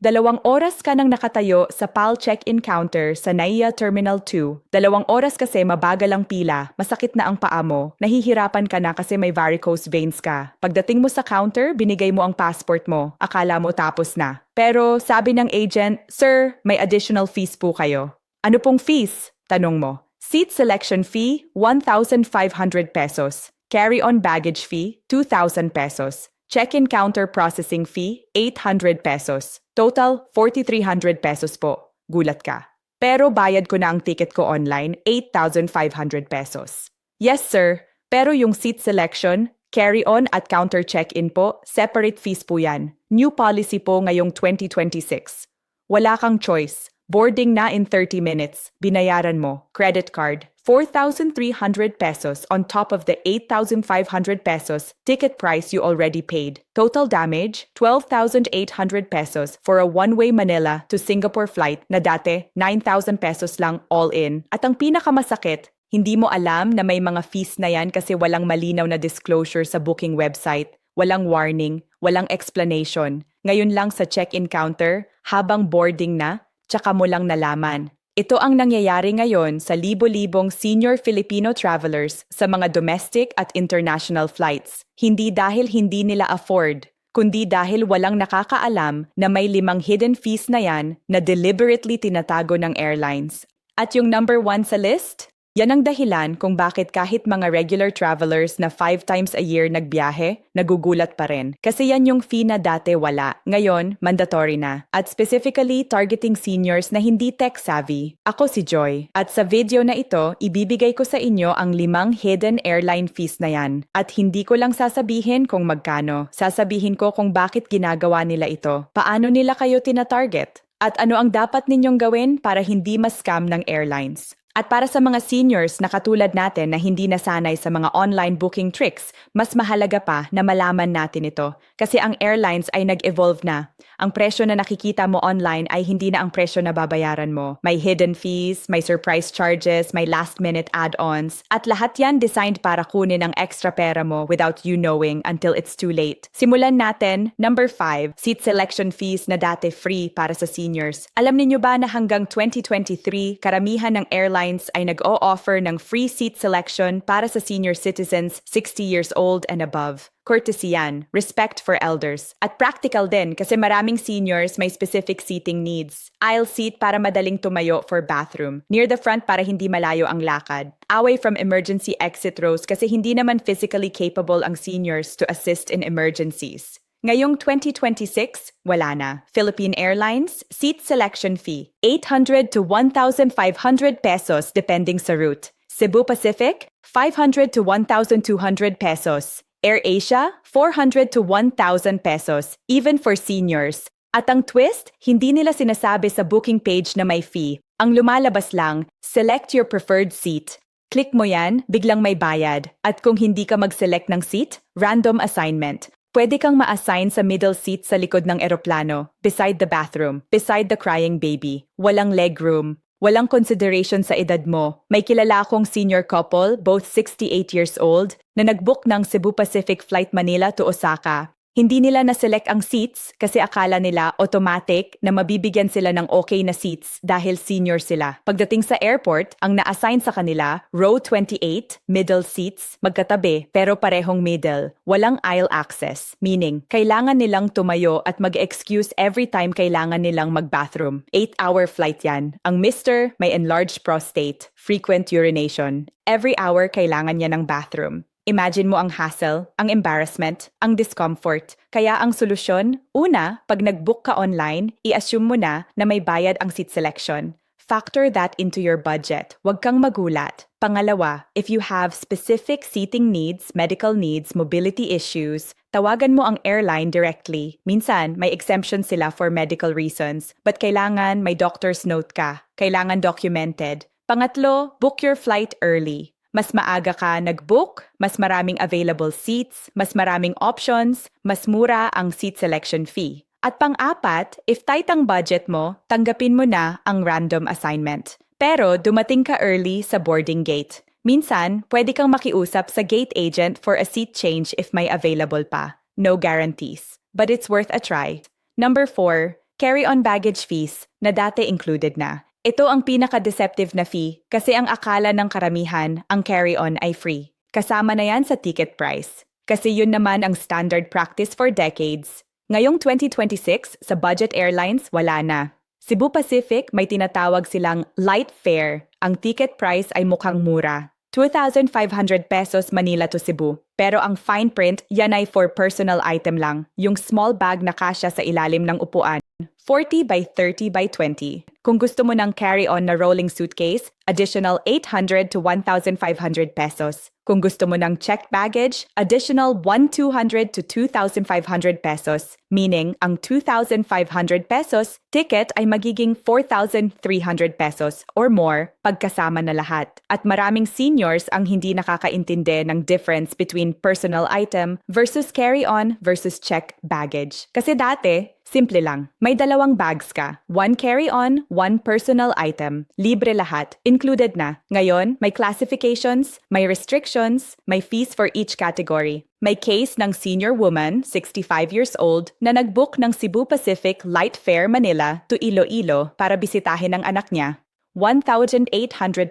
2 oras ka nang nakatayo sa PAL check-in counter sa NAIA Terminal 2. 2 oras kasi mabagal ang pila, masakit na ang paa mo, nahihirapan ka na kasi may varicose veins ka. Pagdating mo sa counter, binigay mo ang passport mo, akala mo tapos na. Pero sabi ng agent, "Sir, may additional fees po kayo." "Ano pong fees?" tanong mo. "Seat selection fee, 1,500 pesos. Carry-on baggage fee, 2,000 pesos. Check-in counter processing fee, 800 pesos. Total, 4,300 pesos po." Gulat ka. "Pero bayad ko na ang ticket ko online, 8,500 pesos. "Yes sir, pero yung seat selection, carry-on at counter check-in po, separate fees po yan. New policy po ngayong 2026. Wala kang choice. Boarding na in 30 minutes. Binayaran mo. Credit card. 4,300 pesos on top of the 8,500 pesos ticket price you already paid. Total damage, 12,800 pesos for a one-way Manila to Singapore flight na dati 9,000 pesos lang all in. At ang pinakamasakit, hindi mo alam na may mga fees na yan kasi walang malinaw na disclosure sa booking website, walang warning, walang explanation. Ngayon lang sa check-in counter, habang boarding na, tsaka mo lang nalaman. Ito ang nangyayari ngayon sa libo-libong senior Filipino travelers sa mga domestic at international flights. Hindi dahil hindi nila afford, kundi dahil walang nakakaalam na may 5 hidden fees na yan na deliberately tinatago ng airlines. At yung number 1 sa list? Yan ang dahilan kung bakit kahit mga regular travelers na 5 times a year nagbiyahe, nagugulat pa rin. Kasi yan yung fee na dati wala, ngayon mandatory na. At specifically targeting seniors na hindi tech-savvy. Ako si Joy. At sa video na ito, ibibigay ko sa inyo ang 5 hidden airline fees na yan. At hindi ko lang sasabihin kung magkano. Sasabihin ko kung bakit ginagawa nila ito. Paano nila kayo tina-target? At ano ang dapat ninyong gawin para hindi ma-scam ng airlines? At para sa mga seniors na katulad natin na hindi nasanay sa mga online booking tricks, mas mahalaga pa na malaman natin ito kasi ang airlines ay nag-evolve na. Ang presyo na nakikita mo online ay hindi na ang presyo na babayaran mo. May hidden fees, may surprise charges, may last-minute add-ons, at lahat yan designed para kunin ang extra pera mo without you knowing until it's too late. Simulan natin, number 5, seat selection fees na dati free para sa seniors. Alam niyo ba na hanggang 2023, karamihan ng airlines ay nag-o-offer ng free seat selection para sa senior citizens 60 years old and above. Courtesy yan, respect for elders. At practical din kasi maraming seniors may specific seating needs. Aisle seat para madaling tumayo for bathroom. Near the front para hindi malayo ang lakad. Away from emergency exit rows kasi hindi naman physically capable ang seniors to assist in emergencies. Ngayong 2026, wala na. Philippine Airlines, seat selection fee, 800 to 1,500 pesos depending sa route. Cebu Pacific, 500 to 1,200 pesos. AirAsia, 400 to 1,000 pesos, even for seniors. At ang twist, hindi nila sinasabi sa booking page na may fee. Ang lumalabas lang, select your preferred seat. Click mo yan, biglang may bayad. At kung hindi ka mag-select ng seat, random assignment. Pwede kang ma-assign sa middle seat sa likod ng eroplano, beside the bathroom, beside the crying baby. Walang legroom, walang consideration sa edad mo. May kilala akong senior couple, both 68 years old, na nag-book ng Cebu Pacific Flight Manila to Osaka. Hindi nila na-select ang seats kasi akala nila automatic na mabibigyan sila ng okay na seats dahil senior sila. Pagdating sa airport, ang na-assign sa kanila, row 28, middle seats, magkatabi pero parehong middle. Walang aisle access, meaning kailangan nilang tumayo at mag-excuse every time kailangan nilang mag-bathroom. 8-hour flight yan. Ang mister may enlarged prostate, frequent urination. Every hour kailangan niya ng bathroom. Imagine mo ang hassle, ang embarrassment, ang discomfort. Kaya ang solusyon, una, pag nag-book ka online, i-assume mo na may bayad ang seat selection. Factor that into your budget. Huwag kang magulat. Pangalawa, if you have specific seating needs, medical needs, mobility issues, tawagan mo ang airline directly. Minsan, may exemption sila for medical reasons, but kailangan may doctor's note ka. Kailangan documented. Pangatlo, book your flight early. Mas maaga ka nag-book, mas maraming available seats, mas maraming options, mas mura ang seat selection fee. At pang-apat, if tight ang budget mo, tanggapin mo na ang random assignment. Pero dumating ka early sa boarding gate. Minsan, pwede kang makiusap sa gate agent for a seat change if may available pa. No guarantees. But it's worth a try. Number 4, Carry-on baggage fees na dati included na. Ito ang pinaka-deceptive na fee kasi ang akala ng karamihan ang carry-on ay free. Kasama na yan sa ticket price. Kasi yun naman ang standard practice for decades. Ngayong 2026, sa budget airlines, wala na. Cebu Pacific may tinatawag silang light fare. Ang ticket price ay mukhang mura. 2,500 pesos Manila to Cebu. Pero ang fine print, yan ay for personal item lang. Yung small bag na kasya sa ilalim ng upuan. 40 by 30 by 20. Kung gusto mo ng carry-on na rolling suitcase, additional 800 to 1,500 pesos. Kung gusto mo ng checked baggage, additional 1,200 to 2,500 pesos. Meaning, ang 2,500 pesos ticket ay magiging 4,300 pesos or more pagkasama na lahat. At maraming seniors ang hindi nakakaintindi ng difference between personal item versus carry-on versus checked baggage. Kasi dati, simple lang. May dalawang bags ka. One carry-on, one personal item. Libre lahat. Included na. Ngayon, may classifications, may restrictions, may fees for each category. May case ng senior woman, 65 years old, na nag-book ng Cebu Pacific Light Fare Manila to Iloilo para bisitahin ang anak niya. 1,800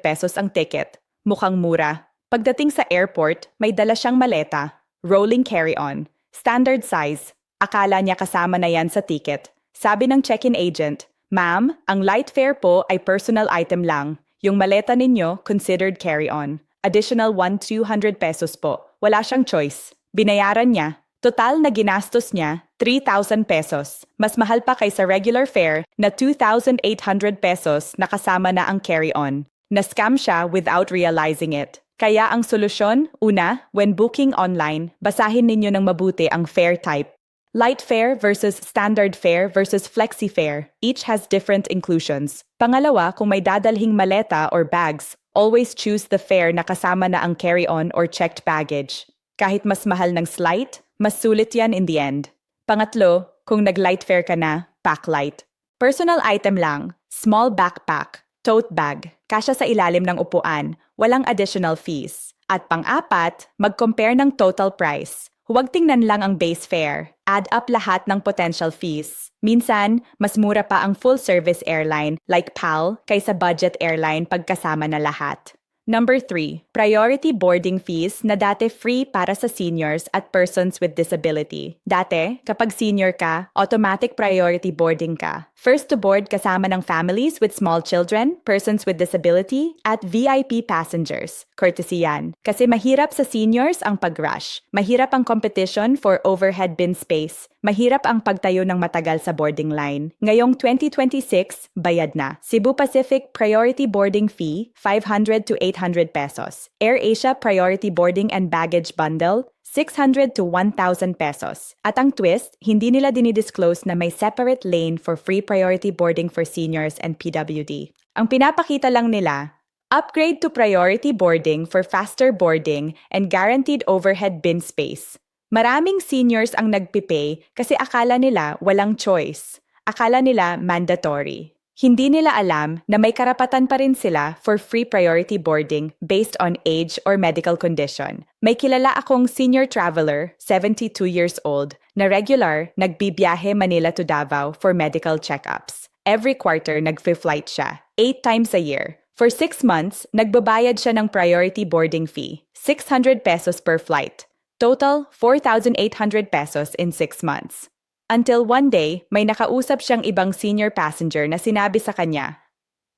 pesos ang ticket. Mukhang mura. Pagdating sa airport, may dala siyang maleta. Rolling carry-on. Standard size. Akala niya kasama na yan sa ticket. Sabi ng check-in agent, "Ma'am, ang light fare po ay personal item lang. Yung maleta ninyo, considered carry-on. Additional 1,200 pesos po." Wala siyang choice. Binayaran niya. Total na ginastos niya, 3,000 pesos. Mas mahal pa kaysa regular fare na 2,800 pesos na kasama na ang carry-on. Na-scam siya without realizing it. Kaya ang solusyon, una, when booking online, basahin ninyo ng mabuti ang fare type. Light fare versus standard fare versus flexi fare. Each has different inclusions. Pangalawa, kung may dadalhing maleta or bags, always choose the fare na kasama na ang carry-on or checked baggage. Kahit mas mahal ng slight, mas sulit yan in the end. Pangatlo, kung nag-light fare ka na, pack light. Personal item lang, small backpack, tote bag, kasya sa ilalim ng upuan, walang additional fees. At pang-apat, mag-compare ng total price. Huwag tingnan lang ang base fare. Add up lahat ng potential fees. Minsan, mas mura pa ang full-service airline like PAL kaysa budget airline pagkasama na lahat. Number 3, priority boarding fees na dati free para sa seniors at persons with disability. Dati, kapag senior ka, automatic priority boarding ka. First to board kasama ng families with small children, persons with disability, at VIP passengers. Courtesy yan. Kasi mahirap sa seniors ang pag-rush. Mahirap ang competition for overhead bin space. Mahirap ang pagtayo ng matagal sa boarding line. Ngayong 2026, bayad na. Cebu Pacific Priority Boarding Fee, 500 to 800 pesos. AirAsia Priority Boarding and Baggage Bundle, 600 to 1,000 pesos. At ang twist, hindi nila dinidisclose na may separate lane for free priority boarding for seniors and PWD. Ang pinapakita lang nila, upgrade to priority boarding for faster boarding and guaranteed overhead bin space. Maraming seniors ang nagpipay kasi akala nila walang choice. Akala nila mandatory. Hindi nila alam na may karapatan pa rin sila for free priority boarding based on age or medical condition. May kilala akong senior traveler, 72 years old, na regular nagbibiyahe Manila to Davao for medical checkups. Every quarter nag-flight siya, 8 times a year. For 6 months, nagbabayad siya ng priority boarding fee, 600 pesos per flight. Total, 4,800 pesos in 6 months. Until one day, may nakausap siyang ibang senior passenger na sinabi sa kanya,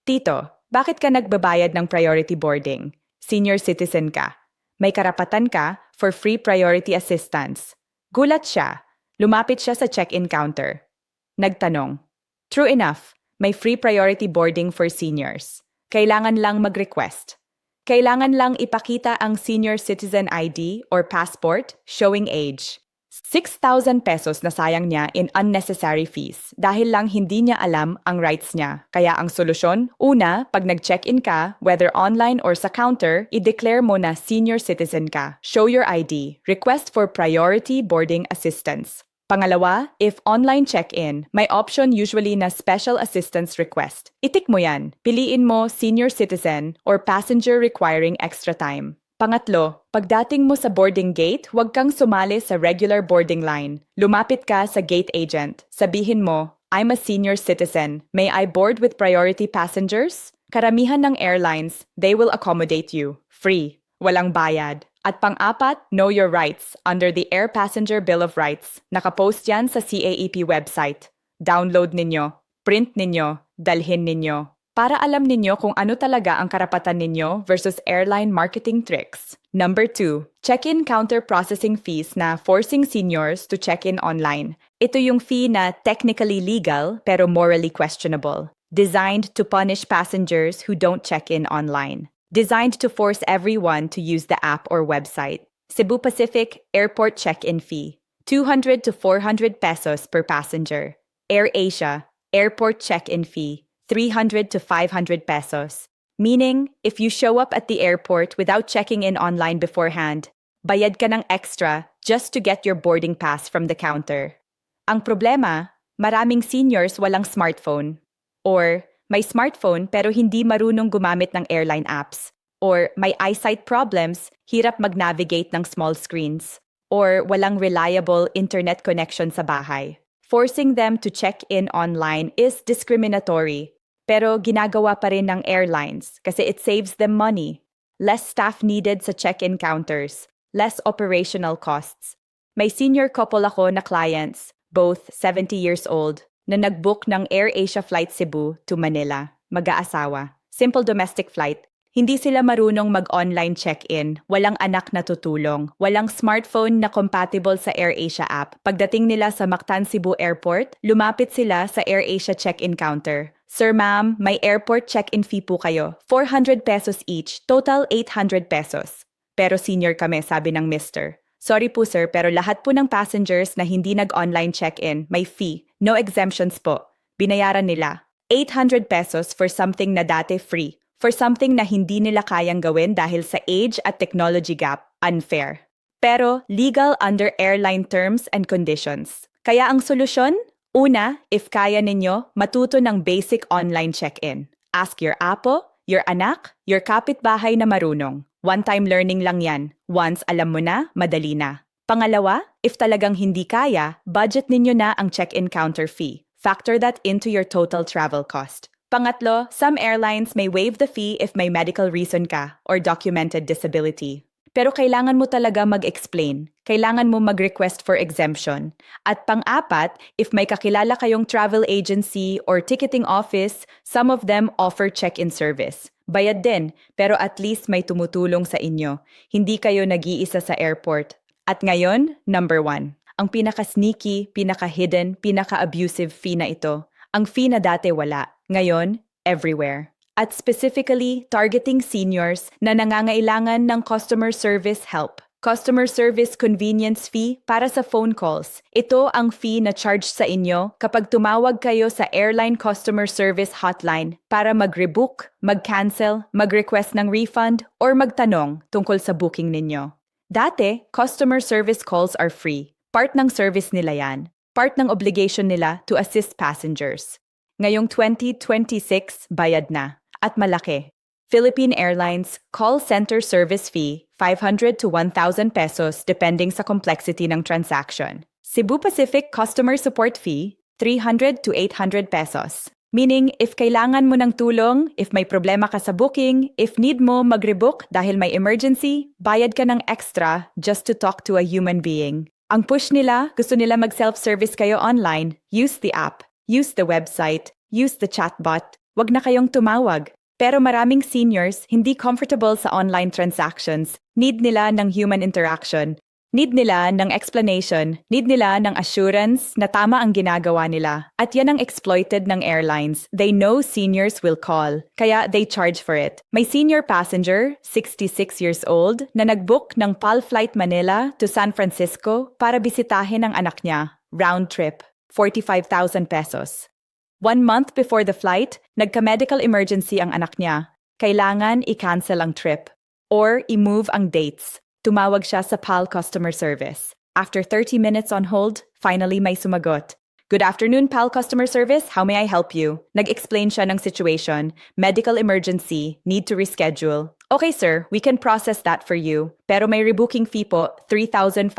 "Tito, bakit ka nagbabayad ng priority boarding? Senior citizen ka. May karapatan ka for free priority assistance." Gulat siya. Lumapit siya sa check-in counter. Nagtanong, "True enough, may free priority boarding for seniors. Kailangan lang mag-request. Kailangan lang ipakita ang senior citizen ID or passport showing age." 6,000 pesos na sayang niya in unnecessary fees dahil lang hindi niya alam ang rights niya. Kaya ang solusyon, una, pag nag-check-in ka, whether online or sa counter, i-declare mo na senior citizen ka. Show your ID. Request for priority boarding assistance. Pangalawa, if online check-in, may option usually na special assistance request. Itik mo yan. Piliin mo senior citizen or passenger requiring extra time. Pangatlo, pagdating mo sa boarding gate, huwag kang sumali sa regular boarding line. Lumapit ka sa gate agent. Sabihin mo, I'm a senior citizen. May I board with priority passengers? Karamihan ng airlines, they will accommodate you. Free. Walang bayad. At pang-apat, know your rights under the Air Passenger Bill of Rights. Nakapost yan sa CAEP website. Download ninyo, print ninyo, dalhin ninyo. Para alam ninyo kung ano talaga ang karapatan ninyo versus airline marketing tricks. Number 2, check-in counter processing fees na forcing seniors to check-in online. Ito yung fee na technically legal pero morally questionable. Designed to punish passengers who don't check in online. Designed to force everyone to use the app or website. Cebu Pacific Airport check-in fee, 200 to 400 pesos per passenger. AirAsia Airport check-in fee, 300 to 500 pesos. Meaning, if you show up at the airport without checking in online beforehand, bayad ka ng extra just to get your boarding pass from the counter. Ang problema, maraming seniors walang smartphone. Or, may smartphone pero hindi marunong gumamit ng airline apps. Or, may eyesight problems, hirap mag-navigate ng small screens. Or, walang reliable internet connection sa bahay. Forcing them to check in online is discriminatory. Pero ginagawa pa rin ng airlines kasi it saves them money. Less staff needed sa check-in counters. Less operational costs. May senior couple ako na clients, both 70 years old, na nag-book ng AirAsia flight Cebu to Manila. Mag-aasawa. Simple domestic flight. Hindi sila marunong mag-online check-in, walang anak na tutulong, walang smartphone na compatible sa AirAsia app. Pagdating nila sa Mactan Cebu Airport, lumapit sila sa AirAsia check-in counter. Sir ma'am, may airport check-in fee po kayo. 400 pesos each, total 800 pesos. Pero senior kami, sabi ng mister. Sorry po sir, pero lahat po ng passengers na hindi nag-online check-in, may fee. No exemptions po. Binayaran nila 800 pesos for something na dati free. For something na hindi nila kayang gawin dahil sa age at technology gap, unfair. Pero legal under airline terms and conditions. Kaya ang solusyon? Una, if kaya ninyo, matuto ng basic online check-in. Ask your apo, your anak, your kapitbahay na marunong. One-time learning lang yan. Once alam mo na, madali na. Pangalawa, if talagang hindi kaya, budget ninyo na ang check-in counter fee. Factor that into your total travel cost. Pangatlo, some airlines may waive the fee if may medical reason ka or documented disability. Pero kailangan mo talaga mag-explain. Kailangan mo mag-request for exemption. At pang-apat, if may kakilala kayong travel agency or ticketing office, some of them offer check-in service. Bayad din, pero at least may tumutulong sa inyo. Hindi kayo nag-iisa sa airport. At ngayon, number 1. Ang pinaka-sneaky, pinaka-hidden, pinaka-abusive fee na ito. Ang fee na dati wala. Ngayon, everywhere. At specifically, targeting seniors na nangangailangan ng customer service help. Customer service convenience fee para sa phone calls. Ito ang fee na charge sa inyo kapag tumawag kayo sa airline customer service hotline para mag-rebook, mag-cancel, mag-request ng refund, or magtanong tungkol sa booking ninyo. Dati, customer service calls are free. Part ng service nila yan. Part ng obligation nila to assist passengers. Ngayong 2026, bayad na. At malaki. Philippine Airlines call center service fee 500 to 1,000 pesos depending sa complexity ng transaction. Cebu Pacific customer support fee 300 to 800 pesos. Meaning, if kailangan mo ng tulong, if may problema ka sa booking, if need mo mag-rebook dahil may emergency, bayad ka ng extra just to talk to a human being. Ang push nila, gusto nila mag-self-service kayo online, use the app. Use the website, use the chatbot, wag na kayong tumawag. Pero maraming seniors hindi comfortable sa online transactions. Need nila ng human interaction. Need nila ng explanation. Need nila ng assurance na tama ang ginagawa nila. At yan ang exploited ng airlines. They know seniors will call, kaya they charge for it. May senior passenger, 66 years old, na nag-book ng PAL Flight Manila to San Francisco para bisitahin ang anak niya. Round trip. 45,000 pesos. 1 month before the flight, nagka-medical emergency ang anak niya. Kailangan i-cancel ang trip or i-move ang dates. Tumawag siya sa PAL customer service. After 30 minutes on hold, finally may sumagot. Good afternoon, PAL Customer Service. How may I help you? Nag-explain siya ng situation, medical emergency, need to reschedule. Okay sir, we can process that for you. Pero may rebooking fee po, 3,500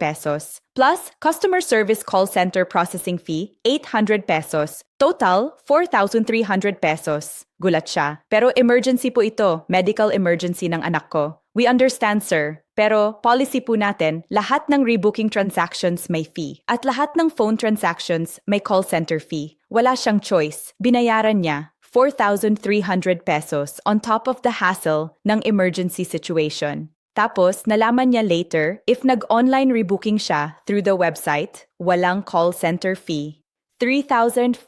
pesos. Plus, customer service call center processing fee, 800 pesos. Total, 4,300 pesos. Gulat siya. Pero emergency po ito, medical emergency ng anak ko. We understand sir. Pero policy po natin, lahat ng rebooking transactions may fee. At lahat ng phone transactions may call center fee. Wala siyang choice. Binayaran niya 4,300 pesos on top of the hassle ng emergency situation. Tapos, nalaman niya later, if nag-online rebooking siya through the website, walang call center fee. 3,500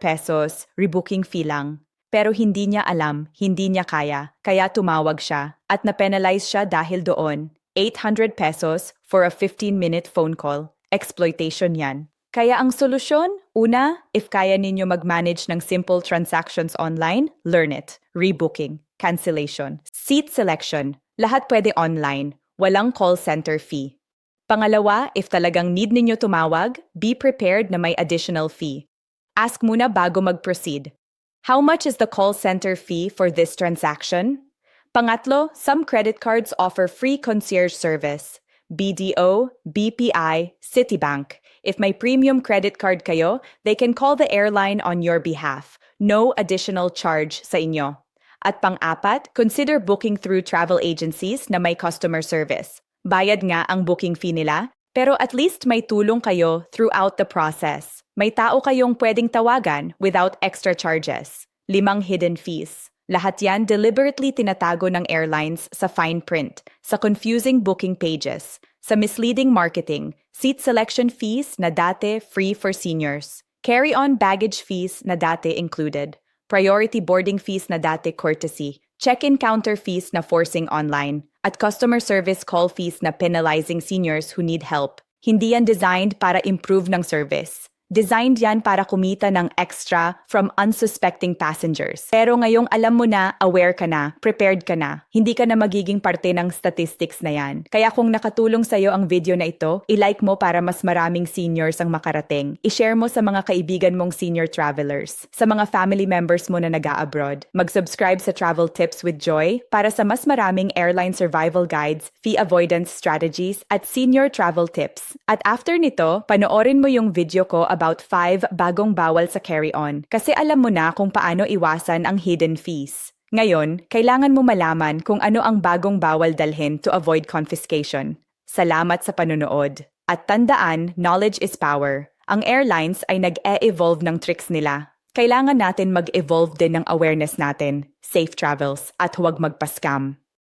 pesos rebooking fee lang. Pero hindi niya alam, hindi niya kaya tumawag siya at na-penalize siya dahil doon. 800 pesos for a 15-minute phone call. Exploitation yan. Kaya ang solusyon, una, if kaya ninyo mag-manage ng simple transactions online, learn it. Rebooking, cancellation, seat selection, lahat pwede online. Walang call center fee. Pangalawa, if talagang need ninyo tumawag, be prepared na may additional fee. Ask muna bago mag-proceed. How much is the call center fee for this transaction? Pangatlo, some credit cards offer free concierge service. BDO, BPI, Citibank. If may premium credit card kayo, they can call the airline on your behalf. No additional charge sa inyo. At pang-apat, consider booking through travel agencies na may customer service. Bayad nga ang booking fee nila, pero at least may tulong kayo throughout the process. May tao kayong pwedeng tawagan without extra charges. 5 hidden fees. Lahat yan deliberately tinatago ng airlines sa fine print, sa confusing booking pages, sa misleading marketing, seat selection fees na dati free for seniors, carry-on baggage fees na dati included, priority boarding fees na dati courtesy, check-in counter fees na forcing online, at customer service call fees na penalizing seniors who need help. Hindi yan designed para improve ng service. Designed yan para kumita ng extra from unsuspecting passengers. Pero ngayong alam mo na, aware ka na, prepared ka na, hindi ka na magiging parte ng statistics na yan. Kaya kung nakatulong sa'yo ang video na ito, i-like mo para mas maraming seniors ang makarating. I-share mo sa mga kaibigan mong senior travelers, sa mga family members mo na nag-a-abroad. Mag-subscribe sa Travel Tips with Joy para sa mas maraming airline survival guides, fee avoidance strategies, at senior travel tips. At after nito, panoorin mo yung video ko about 5 bagong bawal sa carry-on kasi alam mo na kung paano iwasan ang hidden fees. Ngayon, kailangan mo malaman kung ano ang bagong bawal dalhin to avoid confiscation. Salamat sa panonood. At tandaan, knowledge is power. Ang airlines ay nag-e-evolve ng tricks nila. Kailangan natin mag-evolve din ng awareness natin. Safe travels at huwag magpa-scam.